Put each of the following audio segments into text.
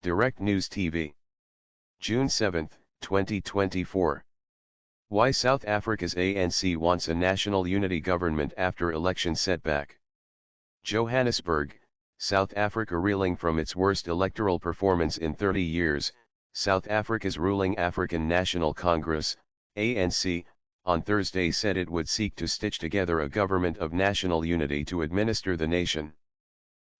Direct News TV. June 7, 2024. Why South Africa's ANC wants a national unity government after election setback. Johannesburg, South Africa reeling from its worst electoral performance in 30 years, South Africa's ruling African National Congress, ANC, on Thursday said it would seek to stitch together a government of national unity to administer the nation.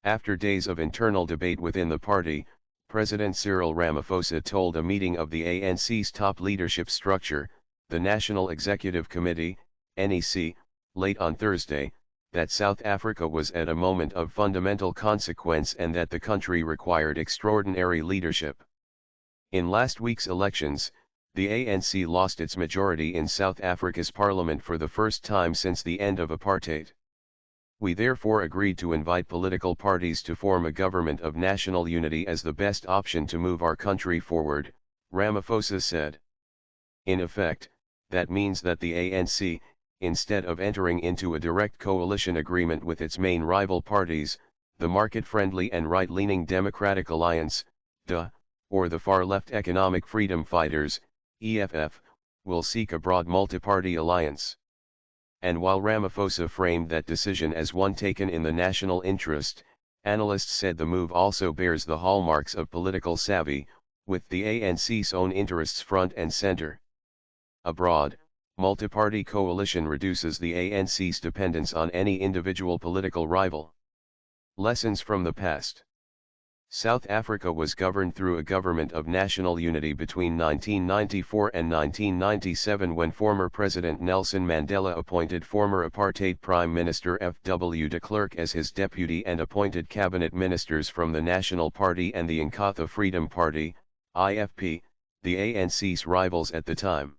After days of internal debate within the party, President Cyril Ramaphosa told a meeting of the ANC's top leadership structure, the National Executive Committee, NEC, late on Thursday, that South Africa was at a moment of fundamental consequence and that the country required extraordinary leadership. In last week's elections, the ANC lost its majority in South Africa's parliament for the first time since the end of apartheid. We therefore agreed to invite political parties to form a government of national unity as the best option to move our country forward, Ramaphosa said. In effect, that means that the ANC, instead of entering into a direct coalition agreement with its main rival parties, the market-friendly and right-leaning Democratic Alliance, DA, or the far-left Economic Freedom Fighters, EFF, will seek a broad multi-party alliance. And while Ramaphosa framed that decision as one taken in the national interest, analysts said the move also bears the hallmarks of political savvy, with the ANC's own interests front and center. A broad, multi-party coalition reduces the ANC's dependence on any individual political rival. Lessons from the past. South Africa was governed through a government of national unity between 1994 and 1997 when former President Nelson Mandela appointed former apartheid Prime Minister F.W. de Klerk as his deputy and appointed cabinet ministers from the National Party and the Inkatha Freedom Party, IFP, the ANC's rivals at the time.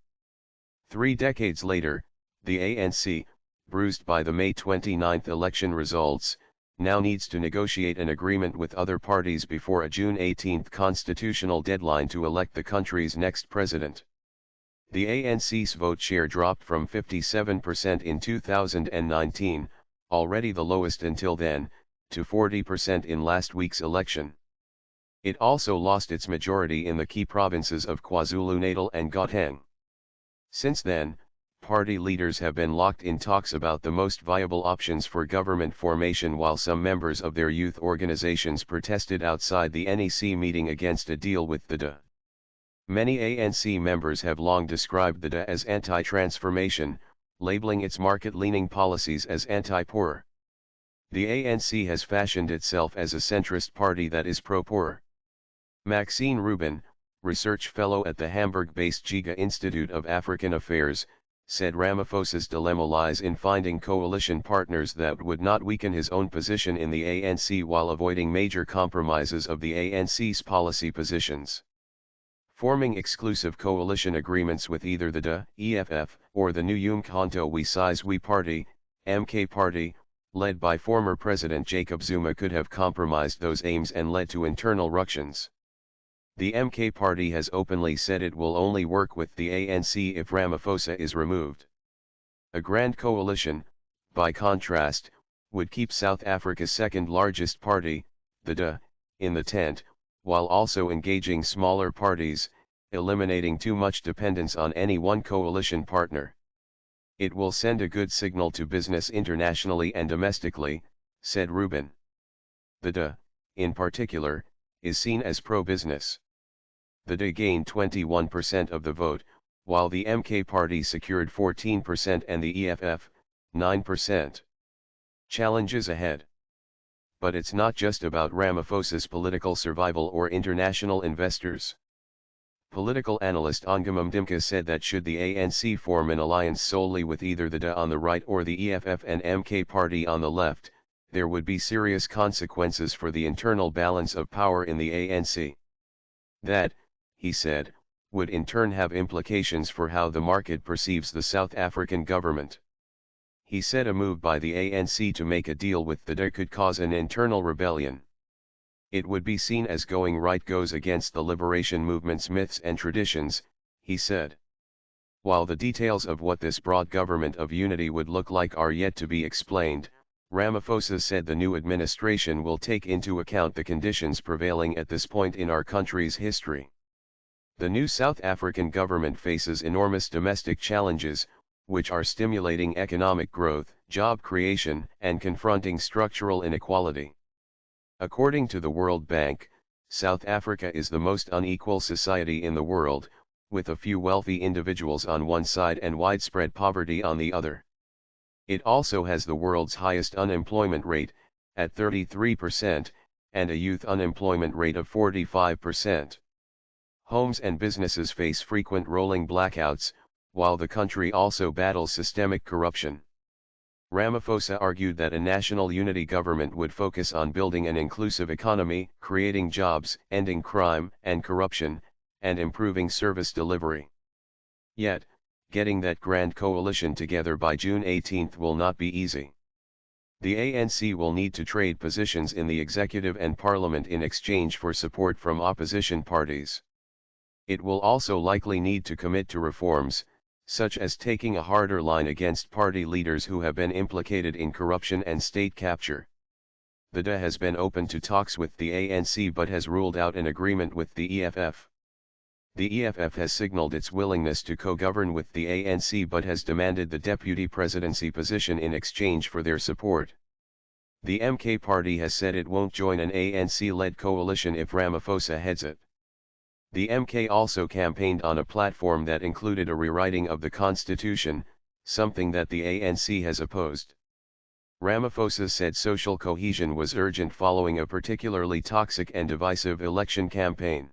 3 decades later, the ANC, bruised by the May 29 election results, now needs to negotiate an agreement with other parties before a June 18 constitutional deadline to elect the country's next president. The ANC's vote share dropped from 57% in 2019, already the lowest until then, to 40% in last week's election. It also lost its majority in the key provinces of KwaZulu-Natal and Gauteng. Since then, party leaders have been locked in talks about the most viable options for government formation while some members of their youth organizations protested outside the NEC meeting against a deal with the DA. Many ANC members have long described the DA as anti-transformation, labeling its market-leaning policies as anti-poor. The ANC has fashioned itself as a centrist party that is pro-poor. Maxine Rubin, research fellow at the Hamburg-based Giga Institute of African Affairs, said Ramaphosa's dilemma lies in finding coalition partners that would not weaken his own position in the ANC while avoiding major compromises of the ANC's policy positions. Forming exclusive coalition agreements with either the DA, EFF, or the new Umkhonto we Size We Party, MK Party, led by former President Jacob Zuma could have compromised those aims and led to internal ructions. The MK Party has openly said it will only work with the ANC if Ramaphosa is removed. A grand coalition, by contrast, would keep South Africa's second largest party, the DA, in the tent, while also engaging smaller parties, eliminating too much dependence on any one coalition partner. It will send a good signal to business internationally and domestically, said Rubin. The DA, in particular, is seen as pro-business. The DA gained 21% of the vote, while the MK Party secured 14% and the EFF, 9%. Challenges ahead. But it's not just about Ramaphosa's political survival or international investors. Political analyst Ongamam Dimka said that should the ANC form an alliance solely with either the DA on the right or the EFF and MK Party on the left, there would be serious consequences for the internal balance of power in the ANC. That, he said, would in turn have implications for how the market perceives the South African government. He said a move by the ANC to make a deal with the DA could cause an internal rebellion. It would be seen as going right goes against the liberation movement's myths and traditions, he said. While the details of what this broad government of unity would look like are yet to be explained, Ramaphosa said the new administration will take into account the conditions prevailing at this point in our country's history. The new South African government faces enormous domestic challenges, which are stimulating economic growth, job creation, and confronting structural inequality. According to the World Bank, South Africa is the most unequal society in the world, with a few wealthy individuals on one side and widespread poverty on the other. It also has the world's highest unemployment rate, at 33%, and a youth unemployment rate of 45%. Homes and businesses face frequent rolling blackouts, while the country also battles systemic corruption. Ramaphosa argued that a national unity government would focus on building an inclusive economy, creating jobs, ending crime and corruption, and improving service delivery. Yet, getting that grand coalition together by June 18 will not be easy. The ANC will need to trade positions in the executive and parliament in exchange for support from opposition parties. It will also likely need to commit to reforms, such as taking a harder line against party leaders who have been implicated in corruption and state capture. The DA has been open to talks with the ANC but has ruled out an agreement with the EFF. The EFF has signaled its willingness to co-govern with the ANC but has demanded the deputy presidency position in exchange for their support. The MK party has said it won't join an ANC-led coalition if Ramaphosa heads it. The MK also campaigned on a platform that included a rewriting of the constitution, something that the ANC has opposed. Ramaphosa said social cohesion was urgent following a particularly toxic and divisive election campaign.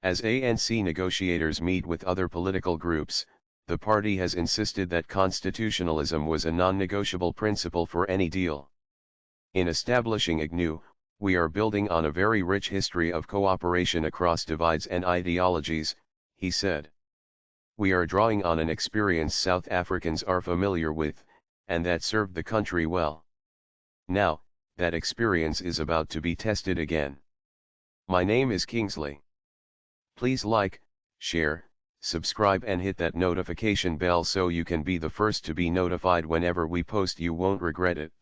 As ANC negotiators meet with other political groups, the party has insisted that constitutionalism was a non-negotiable principle for any deal. In establishing AGNU, we are building on a very rich history of cooperation across divides and ideologies, he said. We are drawing on an experience South Africans are familiar with, and that served the country well. Now, that experience is about to be tested again. My name is Kingsley. Please like, share, subscribe and hit that notification bell so you can be the first to be notified whenever we post. You won't regret it.